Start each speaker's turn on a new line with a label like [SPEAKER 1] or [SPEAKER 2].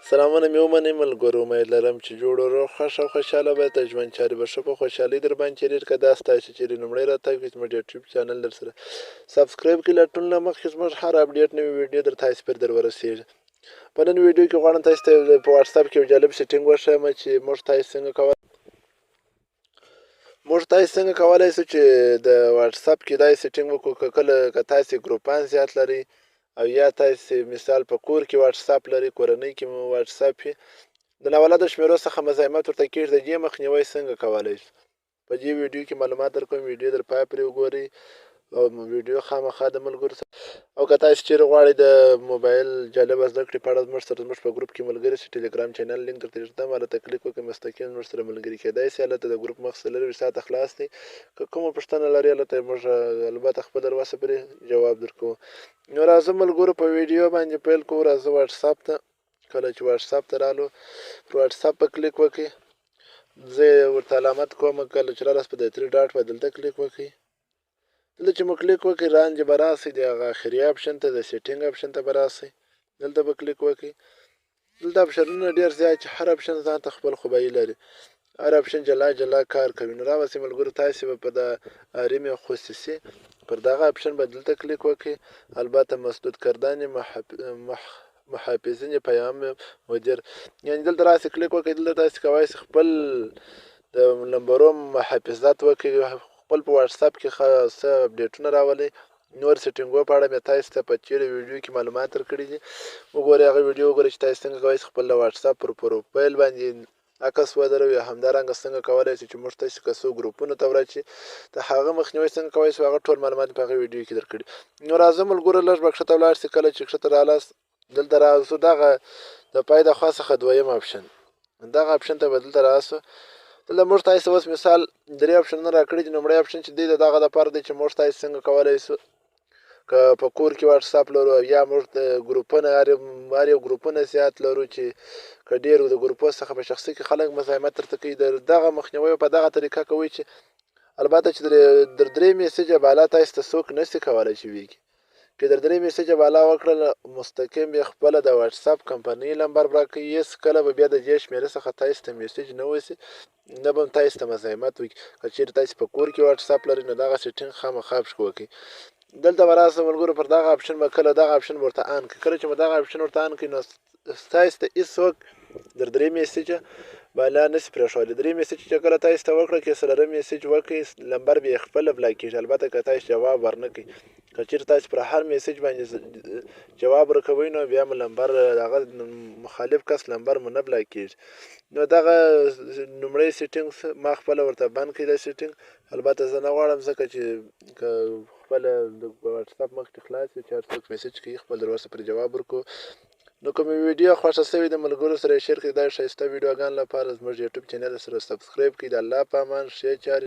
[SPEAKER 1] سلامونه مې ومنئ ملګرو، امید لرم چې جوړ و روغ خوښ او خوشحاله به د ژوند چارې به ښه په خوشحالۍ در باندې تېرېږي. که دا ستاسو چیرې لومړی راتګ وي زموږ یوټیوب چینل در سره سبسکرایب کړئ، له ټولو نه مخکې زموږ هر اپډیټ نوې ویډیو در تاسو پورې در ورسېږي. په نن ویډیو کې غواړم تاسو ته په واتساپ کې یو جالب سیټینګ وښیم چې موږ تاسو څنګه کولی شو چې د واتساپ کې دا سیټینګ وکړو. که تاسو ګروپان زیات لرئ او یا تاسو مثال په کور کې واتساپ لرئ، کورنۍ کې مو واتساپ وي، د ناولده شمیرو څخه مزاحمت ورته کېږي. د دې مخنیوی څنګه کولی شو؟ په دې ویډیو کې معلومات درکوم. ویډیو در پای پورې وګورئ او ویډیو خامخا د ملګرو سره او که تاسو چیرې غواړئ د موبایل جالبه زده کړې په اړه زموږ په ګروپ کې ملګري شئ، ټلیګرام چینل لینک درته ږدم، هلته کلیک وکړئ، مستقیم زموږ سره ملګري کېدای شئ. هلته د ګروپ مخ څلور ویشت ساعته خلاص دی. که کومه پوښتنه لرئ هلته موږ البته خپل در وسه پورې جواب درکوو. نو راځه ملګرو په ویډیو باندې پیل کوو. راځه واتساپ ته. کله چې واتساپ ته رالو، پر واتساپ په کلیک وکړئ. زه ورته علامت کوم. کله چې رالاست په د 3 ډاټ په دلته کلیک وکړئ. دلته چې مو کلیک وکړئ لاندې به راسئ د هغه اخري اپشن ته، د سیټینګ اپشن ته به راسئ. دلته به کلیک وکړئ. دلته اپشنونه ډېر زیات چې هر اپشن ځان ته خپل خوبایي لري. هر اپشن جلا جلا کار کوي. نو راوسئ ملګرو، تاسې به په د ریم خصوصي پر دغه اپشن به دلته کلیک وکړئ. البته مسدود کردن محافظین پیام مدیر، یعنې دلته راسئ کلیک وکړئ. دلته تاسې کولی شئ خپل د نمبرو محافظت وکړئ، خپل په واتساپ کې څه اپډیټونه راولئ. نور سیټینګو په اړه مې تاسو ته په تېرو ویډیو کې معلومات درکړي دي. وګورئ هغه ویډیو وګورئ چې تاسو څنګه کولی شئ خپل د واتساپ پر پروفایل باندې عکس ودروئ. همدارنګه څنګه کولی شئ چې موږ تاسو که څو ګروپونو ته ورچې د هغه مخنیوی څنګه کولی شو، هغه ټول معلومات په هغه ویډیو کې درکړي. نو راځه ملګرو لږ به ښکته ولاړ شئ. کله چې ښکته رالاست دلته راسو، دغه د پای د خوا څخه دویم اپشن، دغه اپشن ته به دلته راسو. دلته موږ تاسو اوس مثال 3 اپشنونه راکړي دي. لومړی اپشن چې دی د دغه دپاره دی چې موږ تاسو څنګه کولی شو که په کور کې واتساپ لرو او یا موږ د ګروپونه هر یو ګروپونه زیات لرو چې که ډېر د ګروپو څخه په شخصي کې خلک مزاحمت درته کوي، دغه مخنیوی په دغه طریقه کوئ چې البته چې در 3 میسیجه بالا تاسو ته څوک نشي کولی چې ویږي. که در 3 میسیجه بالا وکړل، مستقیم یې خپله د واتساپ کمپنۍ نمبر راکوي. هېڅکله به بیا د دې شمېرې څخه تاسو ته میسیج نه وشي، نه به هم تاسو ته مزاحمت وکړي. که چېرې تاسو په کور کې واتساپ لرئ نو دغه سیټینګ خامخا وکړئ. دلته به راسئ ملګرو، پر دغه اپشن به کله دغه اپشن ورته آن کړئ. کله چې مو دغه اپشن ورته آن کړئ نو تاسو ته هېڅوک در 3 میسیجه بالا نشي پرېښودلی. 3 میسیج چې کله تاسو ته وکړه، که څلورم میسیج وکړئ نمبر به یې خپله بلاک کېږي، البته که تاسو جواب ورنه کړئ. که چېرې تاسو پر هر میسیج باندې جواب ورکوئ نو بیا مو نمبر هغه مخالف کس نمبر مو نه بلاک کېږي. نو دغه لومړی سیټینګ ما خپله ورته بند کړئ دا سیټینګ. البته زه نه غواړم ځکه چې که خپله د واتساپ مخکې خلاص وي چې هر څوک میسیج کوي خپل در ورسه پرې جواب ورکړو. نو که مې ویډیو خوښه شوې د ملګرو سره یې شیر کړئ. دا ښایسته ویډیوګانو لپاره زموږ یوټیوب چینل سره سبسکرایب کړئ. د الله په امان ښې چارې